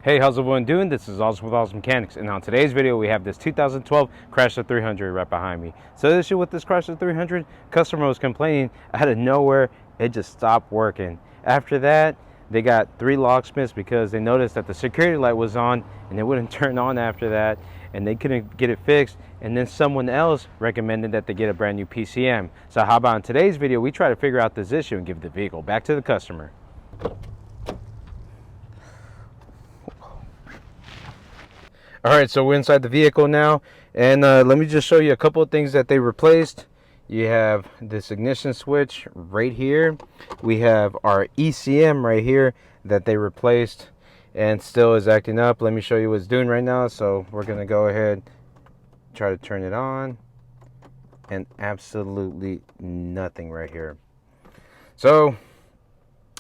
Hey, how's everyone doing? This is Awesome with Awesome Mechanics, and on today's video we have this 2012 Chrysler 300 right behind me. So the issue with this Chrysler 300, customer was complaining out of nowhere, it just stopped working. After that, they got 3 locksmiths because they noticed that the security light was on and it wouldn't turn on after that, and they couldn't get it fixed. And then someone else recommended that they get a brand new PCM. So how about in today's video we try to figure out this issue and give the vehicle back to the customer. Alright, so we're inside the vehicle now, and let me just show you a couple of things that they replaced. You have this ignition switch right here. We have our ECM right here that they replaced and still is acting up. Let me show you what it's doing right now. So we're going to go ahead, try to turn it on, and absolutely nothing right here. So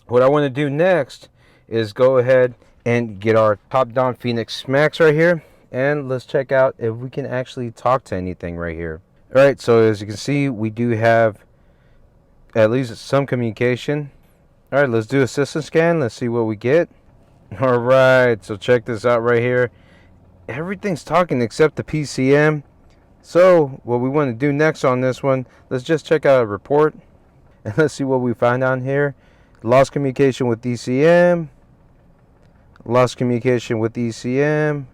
what I want to do next is go ahead and get our top-down Phoenix Max right here. And let's check out if we can actually talk to anything right here. Alright, so as you can see, we do have at least some communication. Alright, let's do a system scan. Let's see what we get. Alright, so check this out right here. Everything's talking except the PCM. So what we want to do next on this one, let's just check out a report. And let's see what we find on here. Lost communication with ECM. Lost communication with ECM.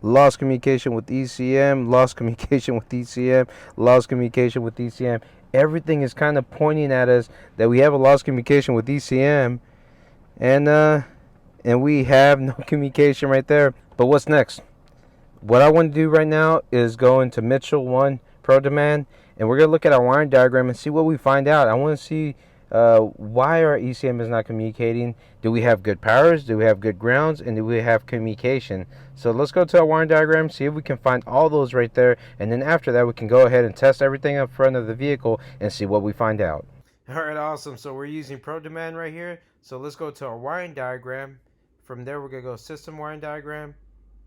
Lost communication with ECM, lost communication with ECM, lost communication with ECM. Everything is kind of pointing at us that we have a lost communication with ECM, and we have no communication right there. But what's next? What I want to do right now is go into Mitchell 1 Pro Demand, and we're going to look at our wiring diagram and see what we find out. I want to see why our ECM is not communicating. Do we have good powers? Do we have good grounds? And do we have communication? So let's go to our wiring diagram, see if we can find all those right there, and then after that we can go ahead and test everything up front of the vehicle and see what we find out. Alright, awesome. So we're using Pro Demand right here. So let's go to our wiring diagram. From there we're going to go system wiring diagram,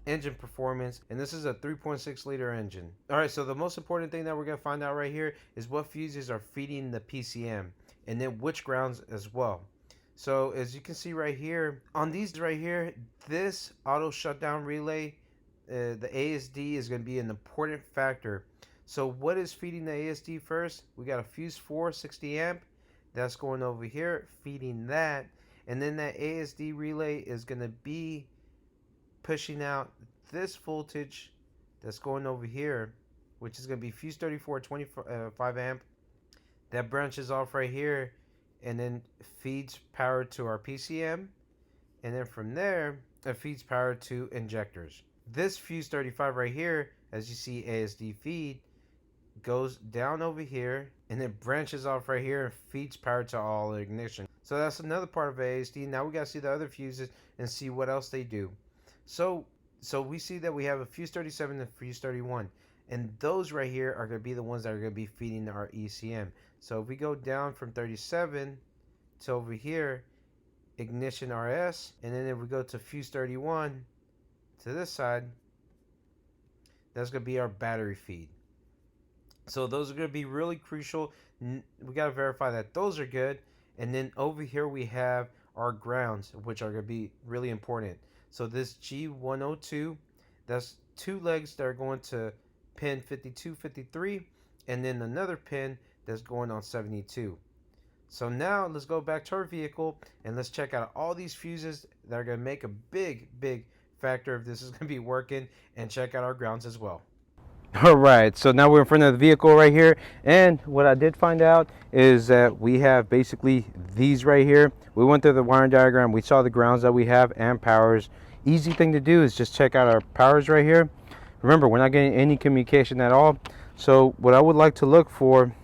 engine performance, and this is a 3.6 liter engine. Alright, so the most important thing that we're going to find out right here is what fuses are feeding the PCM, and then which grounds as well. So as you can see right here, on these right here, this auto shutdown relay, the ASD is going to be an important factor. So what is feeding the ASD first? We got a fuse 4 60 amp that's going over here feeding that, and then that ASD relay is going to be pushing out this voltage that's going over here, which is going to be fuse 34 25 amp. That branches off right here and then feeds power to our PCM, and then from there it feeds power to injectors. This fuse 35 right here, as you see ASD feed, goes down over here and then branches off right here and feeds power to all ignition. So that's another part of ASD. Now we got to see the other fuses and see what else they do. So we see that we have a fuse 37 and fuse 31, and those right here are going to be the ones that are going to be feeding our ECM. So if we go down from 37 to over here, ignition RS, and then if we go to fuse 31 to this side, that's going to be our battery feed. So those are going to be really crucial. We got to verify that those are good. And then over here we have our grounds, which are going to be really important. So this G102, that's 2 legs that are going to pin 52, 53, and then another pin that's going on 72. So now let's go back to our vehicle and let's check out all these fuses that are going to make a big factor if this is going to be working, and check out our grounds as well. Alright, so now we're in front of the vehicle right here, and what I did find out is that we have basically these right here. We went through the wiring diagram, we saw the grounds that we have and powers. Easy thing to do is just check out our powers right here. Remember, we're not getting any communication at all. So what I would like to look for,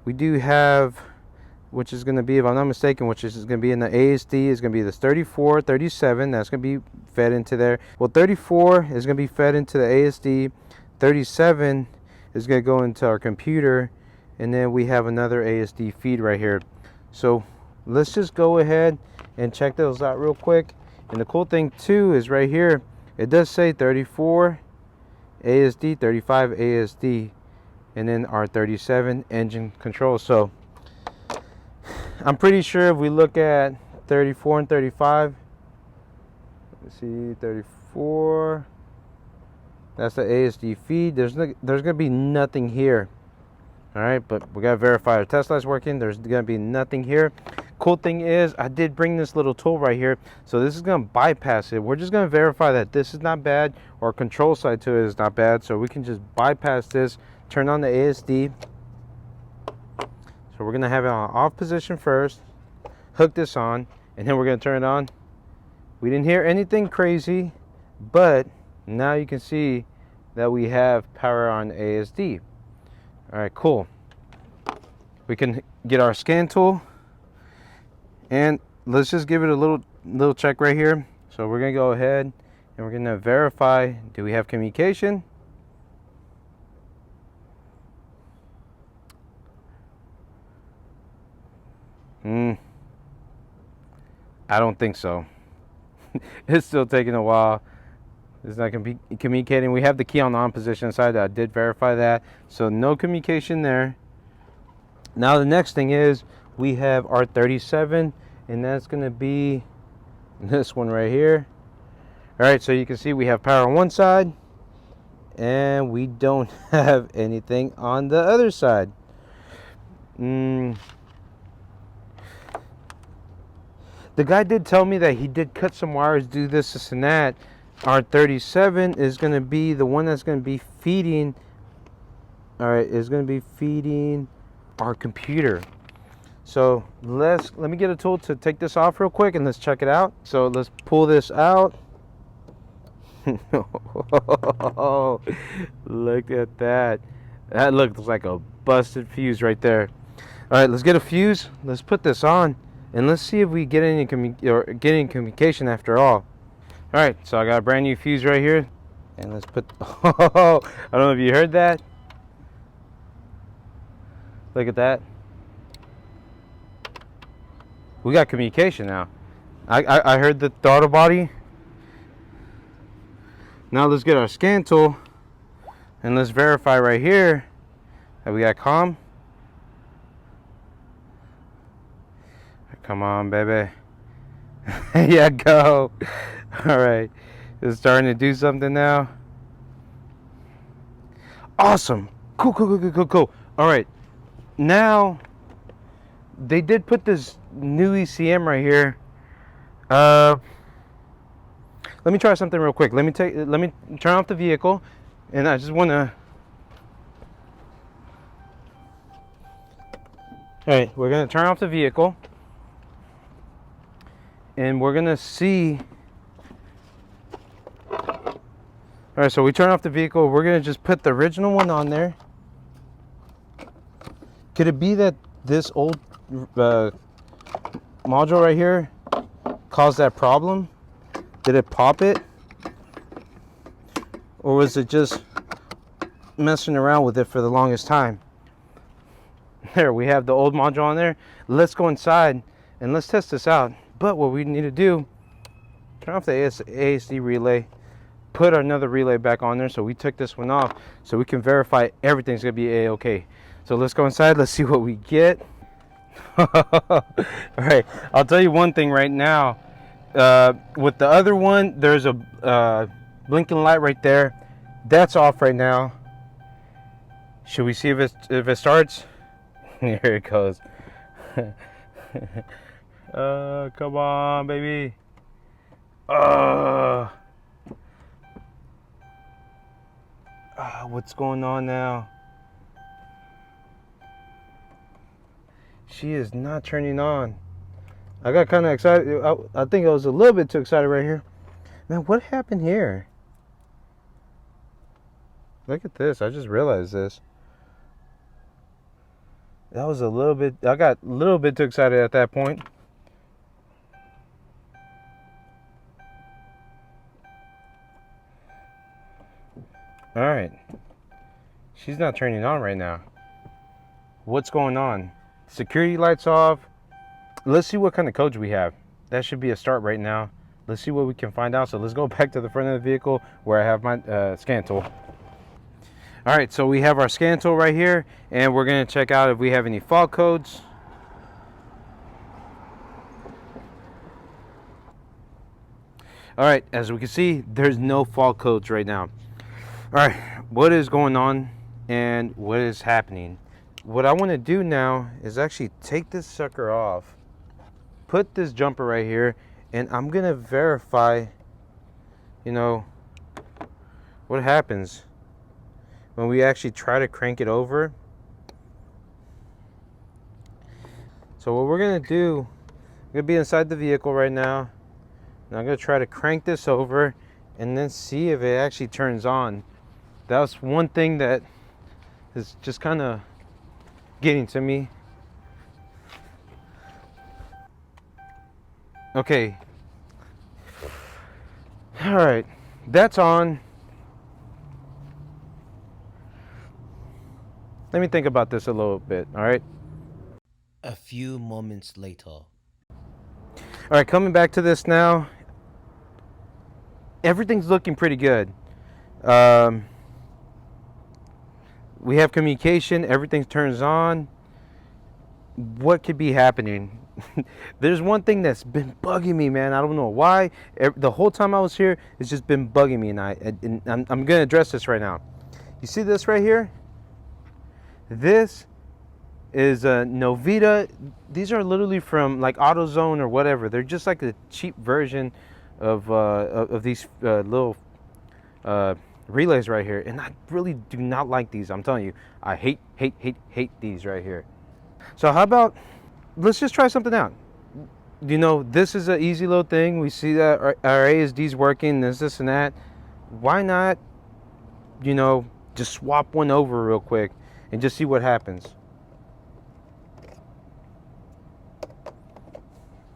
we do have, which is going to be, if I'm not mistaken, which is going to be in the ASD, is going to be this 34, 37. That's going to be fed into there. Well, 34 is going to be fed into the ASD. 37 is going to go into our computer. And then we have another ASD feed right here. So let's just go ahead and check those out real quick. And the cool thing too is right here, it does say 34 ASD, 35 ASD, and then our 37 engine control. So I'm pretty sure if we look at 34 and 35, C34. That's the ASD feed. There's gonna be nothing here. All right, but we gotta verify our test light's working. There's gonna be nothing here. Cool thing is, I did bring this little tool right here, so this is gonna bypass it. We're just gonna verify that this is not bad, or control side to it is not bad, so we can just bypass this, turn on the ASD. So we're gonna have it on off position first, hook this on, and then we're gonna turn it on. We didn't hear anything crazy, but now you can see that we have power on ASD. All right, cool. We can get our scan tool, and let's just give it a little check right here. So we're gonna go ahead and we're gonna verify, do we have communication? I don't think so. It's still taking a while. It's not communicating. We have the key on the on position side. I did verify that. So no communication there. Now the next thing is we have our 37, and that's going to be this one right here. All right, so you can see we have power on one side, and we don't have anything on the other side. The guy did tell me that he did cut some wires, do this and that. Our 37 is going to be the one that's going to be feeding. All right, is going to be feeding our computer. So let me get a tool to take this off real quick, and let's check it out. So let's pull this out. Oh, look at that. That looks like a busted fuse right there. All right, let's get a fuse. Let's put this on, and let's see if we get any communication after all. All right, so I got a brand new fuse right here, and let's put. Oh, I don't know if you heard that. Look at that. We got communication now. I heard the throttle body. Now let's get our scan tool, and let's verify right here that we got comm. Come on, baby. Yeah, go. All right, it's starting to do something now. Awesome. Cool. All right, now they did put this new ECM right here. Let me try something real quick. Let me turn off the vehicle, and I just want to. All right, we're gonna turn off the vehicle, and we're gonna see. All right, so we turn off the vehicle. We're gonna just put the original one on there. Could it be that this old module right here caused that problem? Did it pop it? Or was it just messing around with it for the longest time? There, we have the old module on there. Let's go inside and let's test this out. But what we need to do, turn off the ASD relay, put another relay back on there. So we took this one off so we can verify everything's gonna be A-okay. So let's go inside, let's see what we get. All right, I'll tell you one thing right now. With the other one, there's a blinking light right there. That's off right now. Should we see if it starts? Here it goes. Come on, baby. What's going on now? She is not turning on. I got kind of excited. I think I was a little bit too excited right here. Man, what happened here? Look at this. I just realized this. That was a little bit. I got a little bit too excited at that point. All right. She's not turning on right now. What's going on? Security lights off. Let's see what kind of codes we have. That should be a start right now. Let's see what we can find out. So let's go back to the front of the vehicle where I have my scan tool. All right, so we have our scan tool right here, and we're gonna check out if we have any fault codes. All right, as we can see, there's no fault codes right now. All right, what is going on and what is happening? What I want to do now is actually take this sucker off, put this jumper right here, and I'm gonna verify, you know, what happens when we actually try to crank it over. So what we're gonna do, I'm gonna be inside the vehicle right now, and I'm gonna try to crank this over and then see if it actually turns on. That's one thing that is just kind of getting to me. Okay. All right, that's on. Let me think about this a little bit, all right? A few moments later. All right, coming back to this now. Everything's looking pretty good. We have communication, everything turns on. What could be happening? There's one thing that's been bugging me, man. I don't know why. The whole time I was here, it's just been bugging me, and I'm going to address this right now. You see this right here? This is a Novita. These are literally from like AutoZone or whatever. They're just like a cheap version of these little relays right here, and I really do not like these. I'm telling you, I hate these right here. So how about let's just try something out. You know, this is an easy little thing. We see that our ASD's working, this and that. Why not, you know, just swap one over real quick and just see what happens.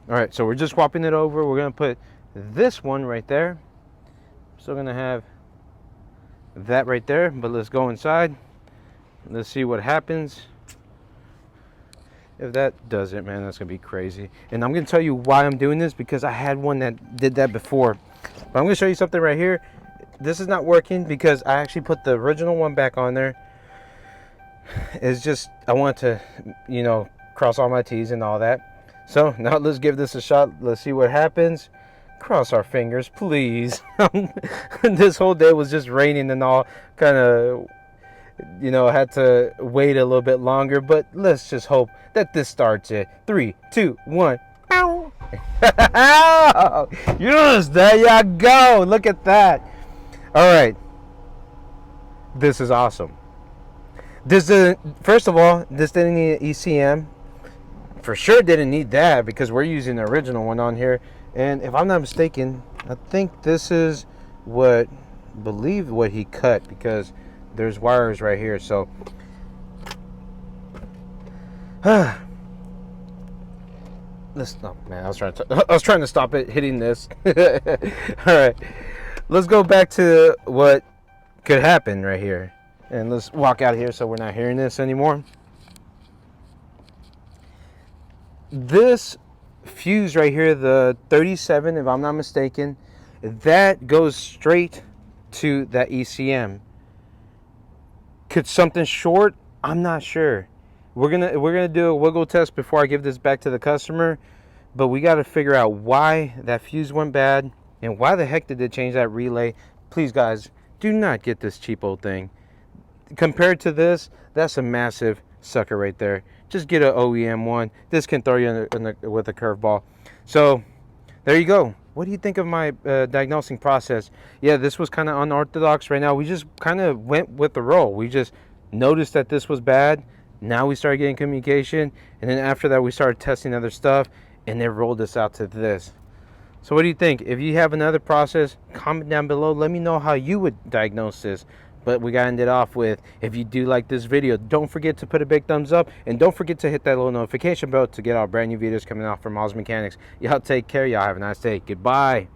All right, so we're just swapping it over. We're gonna put this one right there. Still gonna have that right there, but let's go inside. Let's see what happens. If that does it, man, that's gonna be crazy. And I'm gonna tell you why I'm doing this, because I had one that did that before. But I'm gonna show you something right here. This is not working because I actually put the original one back on there. It's just, I want to, you know, cross all my T's and all that. So now let's give this a shot. Let's see what happens. Cross our fingers, please. This whole day was just raining and all, kind of, you know, I had to wait a little bit longer, but let's just hope that this starts it. 3, 2, 1. Ow. Yes, there you go. Look at that. All right. This is awesome. First of all, this didn't need an ECM. For sure didn't need that because we're using the original one on here. And if I'm not mistaken, I think this is what he cut, because there's wires right here. So let's stop, man. I was trying to stop it hitting this. All right, let's go back to what could happen right here, and let's walk out of here so we're not hearing this anymore. This fuse right here, the 37, if I'm not mistaken, that goes straight to that ECM. Could something short? I'm not sure. We're gonna do a wiggle test before I give this back to the customer, but we got to figure out why that fuse went bad and why the heck did they change that relay. Please, guys, do not get this cheap old thing. Compared to this, that's a massive sucker right there. Just get an OEM one. This can throw you with a curveball. So there you go. What do you think of my diagnosing process? Yeah, this was kind of unorthodox right now. We just kind of went with the roll. We just noticed that this was bad. Now we started getting communication, and then after that we started testing other stuff, and they rolled us out to this. So what do you think? If you have another process, comment down below. Let me know how you would diagnose this. But we got to end it off with, if you do like this video, don't forget to put a big thumbs up, and don't forget to hit that little notification bell to get our brand new videos coming out from Oz Mechanics. Y'all take care. Y'all have a nice day. Goodbye.